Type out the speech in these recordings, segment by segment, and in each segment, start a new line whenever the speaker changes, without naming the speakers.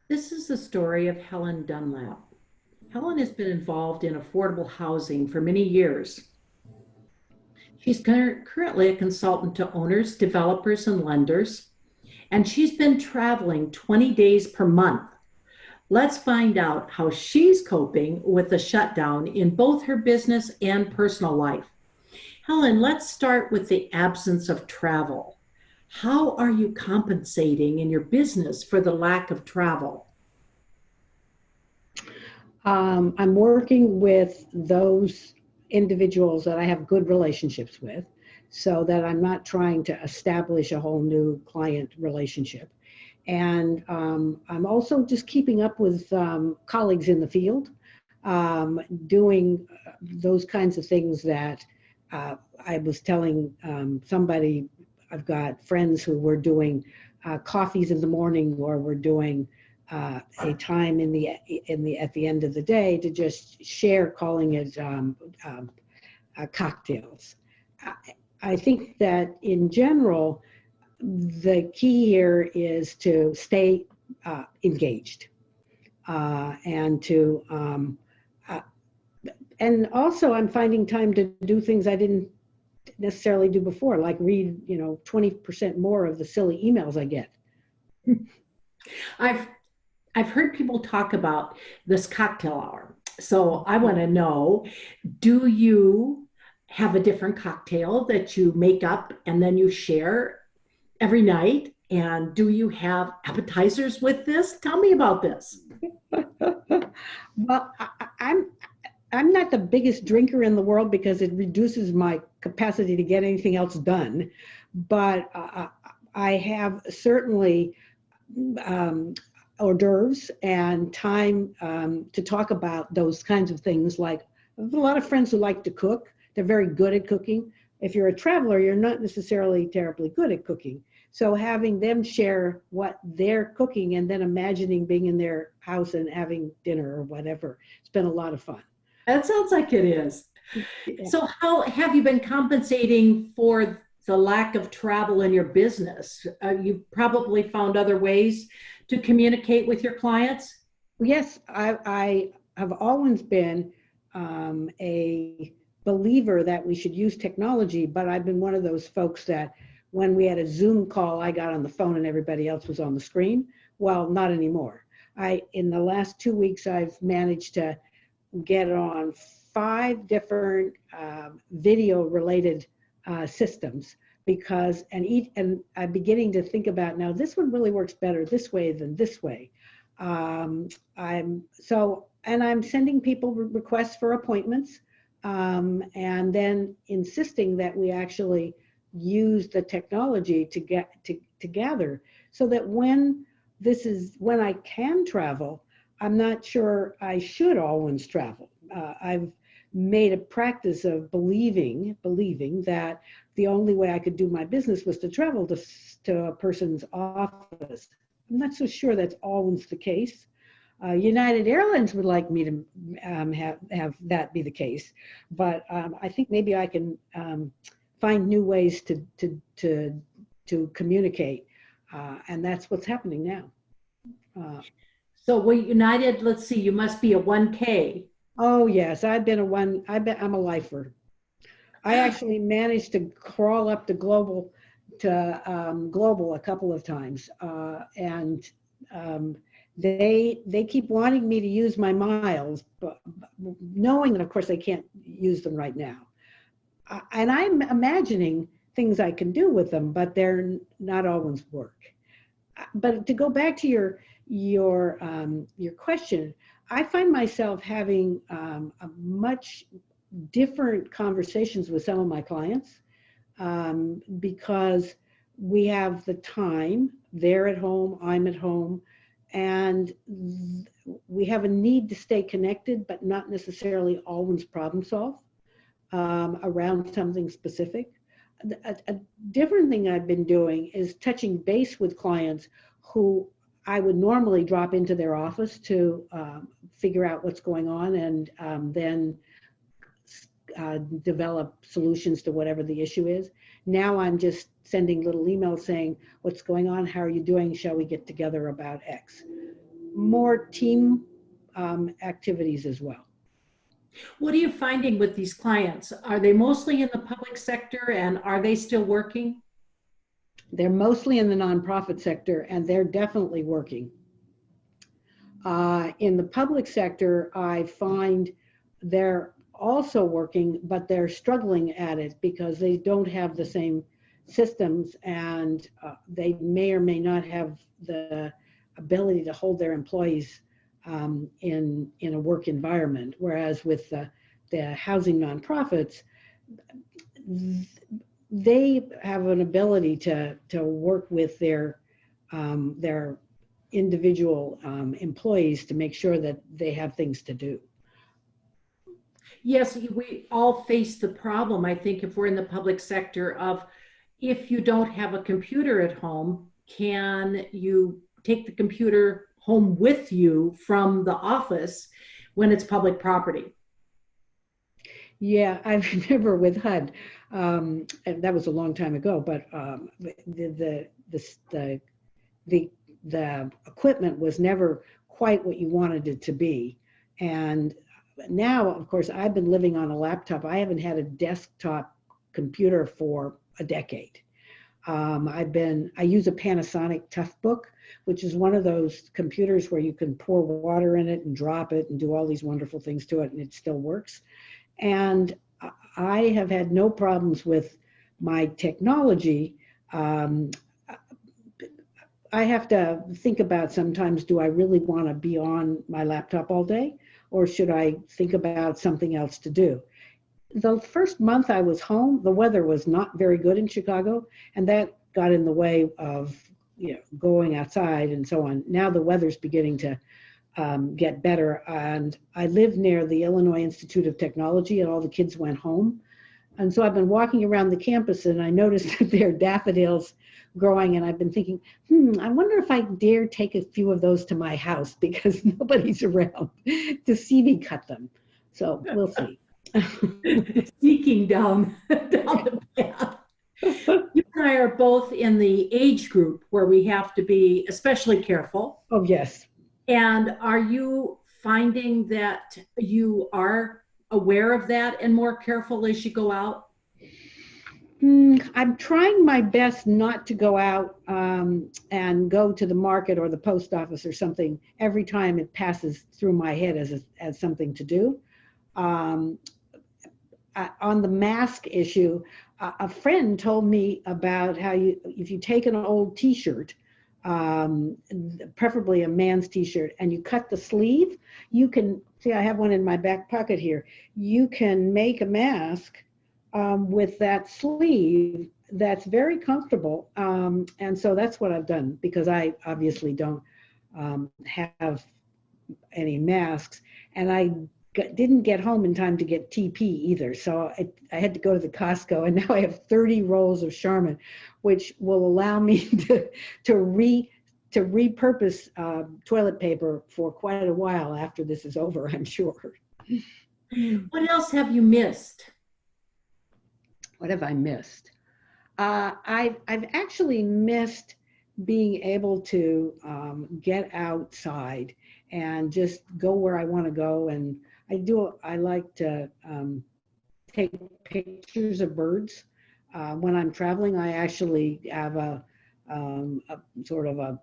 This is the story of Helen Dunlap. Helen has been involved in affordable housing for many years. She's currently a consultant to owners, developers, and lenders, and she's been traveling 20 days per month. Let's find out how she's coping with the shutdown in both her business and personal life. Helen, let's start with the absence of travel. How are you compensating in your business for the lack of travel?
I'm working with those individuals that I have good relationships with so that I'm not trying to establish a whole new client relationship. And I'm also just keeping up with colleagues in the field, doing those kinds of things that I was telling somebody. I've got friends who were doing coffees in the morning, or we're doing a time at the end of the day to just share, calling it cocktails. I, I think that in general, the key here is to stay engaged and to uh, and also I'm finding time to do things I didn't necessarily do before, like read 20% more of the silly emails I get.
I've I've heard people talk about this cocktail hour. So I want to know, do you have a different cocktail that you make up and then you share every night? And do you have appetizers with this? Tell me about this.
Well, I'm not the biggest drinker in the world because it reduces my capacity to get anything else done, but I have certainly um, hors d'oeuvres and time to talk about those kinds of things. Like, I have a lot of friends who like to cook. They're very good at cooking. If you're a traveler, you're not necessarily terribly good at cooking. So having them share what they're cooking and then imagining being in their house and having dinner or whatever, it's been a lot of fun.
That sounds like it is.
Yeah.
So, how have you been compensating for the lack of travel in your business? You probably found other ways to communicate with your clients.
Yes, I have always been a believer that we should use technology, but I've been one of those folks that when we had a Zoom call, I got on the phone and everybody else was on the screen. Well, not anymore. In the last 2 weeks, I've managed to get on 5 different video related systems because and I'm beginning to think about now this one really works better this way than this way. I'm sending people requests for appointments, and then insisting that we actually use the technology to get to gather so that when I can travel, I'm not sure I should always travel. I've made a practice of believing that the only way I could do my business was to travel to a person's office. I'm not so sure that's always the case. United Airlines would like me to have that be the case, but I think maybe I can find new ways to communicate, and that's what's happening now. Uh,
So, we United, let's see, you must be a 1K.
oh yes, I'm a lifer. I actually managed to crawl up to global a couple of times, and um, they keep wanting me to use my miles, but knowing that of course they can't use them right now. And I'm imagining things I can do with them, but they're not always work. But to go back to your question, I find myself having a much different conversations with some of my clients because we have the time. They're at home, I'm at home, and we have a need to stay connected, but not necessarily always problem solve around something specific. A different thing I've been doing is touching base with clients who I would normally drop into their office to figure out what's going on and then develop solutions to whatever the issue is. Now I'm just sending little emails saying, what's going on? How are you doing? Shall we get together about X? more team activities as well.
What are you finding with these clients? Are they mostly in the public sector, and are they still working?
They're mostly in the nonprofit sector, and they're definitely working. In the public sector, I find they're also working, but they're struggling at it because they don't have the same systems, and they may or may not have the ability to hold their employees in a work environment. Whereas with the housing nonprofits, they have an ability to work with their individual employees to make sure that they have things to do.
Yes, we all face the problem, I think, if we're in the public sector of, if you don't have a computer at home, can you take the computer home with you from the office when it's public property?
Yeah, I remember with HUD, and that was a long time ago, but the equipment was never quite what you wanted it to be. And now, of course, I've been living on a laptop. I haven't had a desktop computer for a decade. I use a Panasonic Toughbook, which is one of those computers where you can pour water in it and drop it and do all these wonderful things to it, and it still works. And I have had no problems with my technology. I have to think about sometimes, do I really want to be on my laptop all day, or should I think about something else to do? The first month I was home, the weather was not very good in Chicago, and that got in the way of going outside and so on. Now the weather's beginning to get better, and I live near the Illinois Institute of Technology, and all the kids went home. And so I've been walking around the campus, and I noticed that there are daffodils growing, and I've been thinking, I wonder if I dare take a few of those to my house, because nobody's around to see me cut them. So we'll see.
Sneaking down the path. You and I are both in the age group where we have to be especially careful.
Oh, yes.
And are you finding that you are aware of that and more careful as you go out?
I'm trying my best not to go out and go to the market or the post office or something every time it passes through my head as something to do. On the mask issue, a friend told me about how if you take an old t-shirt, preferably a man's t-shirt, and you cut the sleeve, you can, see, I have one in my back pocket here, you can make a mask with that sleeve that's very comfortable. And so that's what I've done, because I obviously don't have any masks, and I didn't get home in time to get TP either. So I had to go to the Costco, and now I have 30 rolls of Charmin, which will allow me to repurpose toilet paper for quite a while after this is over, I'm sure.
What else have you missed?
What have I missed? I've actually missed being able to get outside and just go where I want to go. And I like to take pictures of birds. When I'm traveling, I actually have a sort of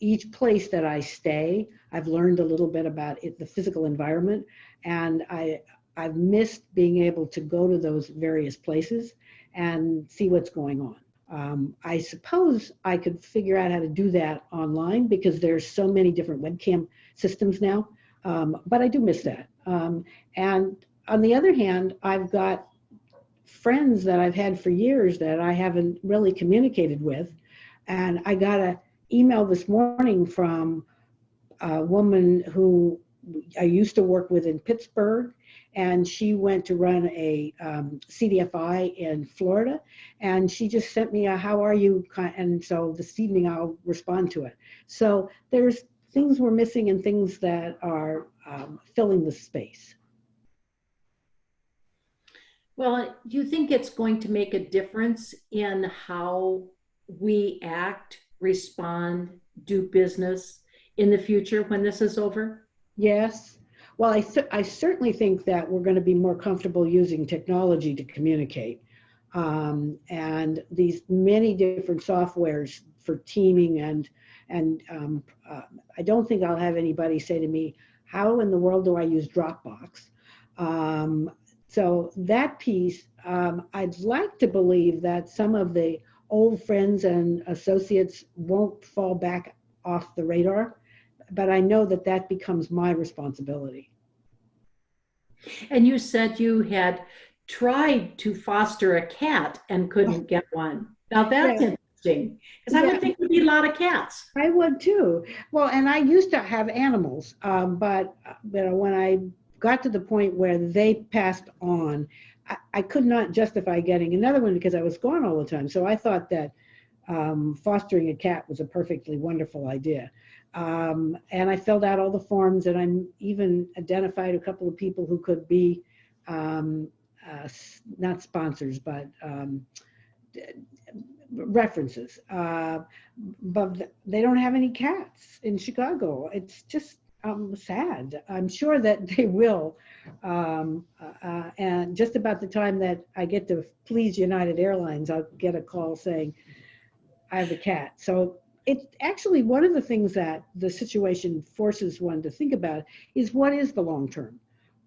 each place that I stay, I've learned a little bit about the physical environment, and I've missed being able to go to those various places and see what's going on. I suppose I could figure out how to do that online, because there's so many different webcam systems now, but I do miss that. And on the other hand, I've got friends that I've had for years that I haven't really communicated with, and I got an email this morning from a woman who I used to work with in Pittsburgh, and she went to run a CDFI in Florida, and she just sent me a "how are you?" and so this evening I'll respond to it. So there's things we're missing and things that are filling the space.
Well, do you think it's going to make a difference in how we act, respond, do business in the future when this is over?
Yes. Well, I certainly think that we're going to be more comfortable using technology to communicate. And these many different softwares for teaming and I don't think I'll have anybody say to me, how in the world do I use Dropbox? So that piece, I'd like to believe that some of the old friends and associates won't fall back off the radar, but I know that that becomes my responsibility.
And you said you had tried to foster a cat and couldn't get one. Now that's
Yeah,
interesting, because I
yeah,
would think there'd be a lot of cats.
I would too. Well, and I used to have animals, but when I got to the point where they passed on, I could not justify getting another one because I was gone all the time. So I thought that fostering a cat was a perfectly wonderful idea. And I filled out all the forms, and I even identified a couple of people who could be not sponsors, but references. But they don't have any cats in Chicago. It's just sad. I'm sure that they will. And just about the time that I get to please United Airlines, I'll get a call saying, I have a cat. So it's actually one of the things that the situation forces one to think about is what is the long term?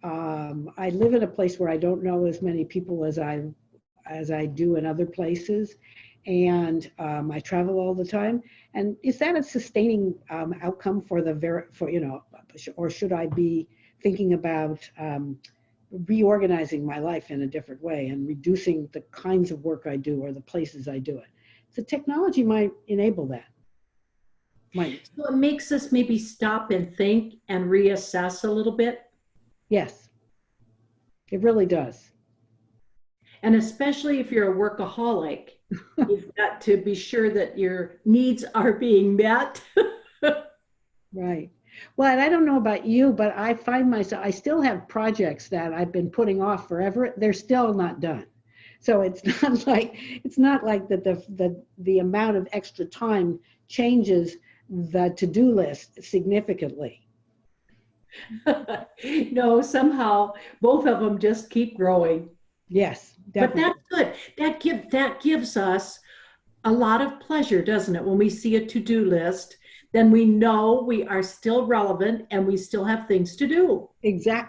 I live in a place where I don't know as many people as I do in other places, and I travel all the time. And is that a sustaining outcome for or should I be thinking about reorganizing my life in a different way and reducing the kinds of work I do or the places I do it? So technology might enable that. Might.
So it makes us maybe stop and think and reassess a little bit.
Yes, it really does.
And especially if you're a workaholic, you've got to be sure that your needs are being met.
Right. Well, and I don't know about you, but I find myself, I still have projects that I've been putting off forever. They're still not done. So it's not like that the amount of extra time changes the to-do list significantly.
No, somehow both of them just keep growing.
Yes,
But
definitely.
that's good. That gives us a lot of pleasure, doesn't it? When we see a to-do list, then we know we are still relevant and we still have things to do.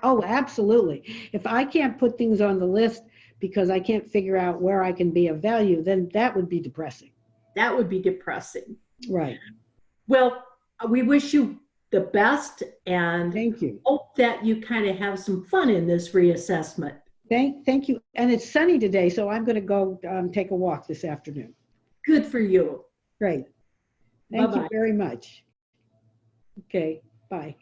Oh, absolutely. If I can't put things on the list because I can't figure out where I can be of value, then that would be depressing.
That would be depressing.
Right.
Well, we wish you the best and
Thank you.
hope that you kind of have some fun in this reassessment.
Thank you. And it's sunny today, so I'm going to go take a walk this afternoon.
Good for you.
Great. Thank
Bye-bye.
you very much. Okay, bye.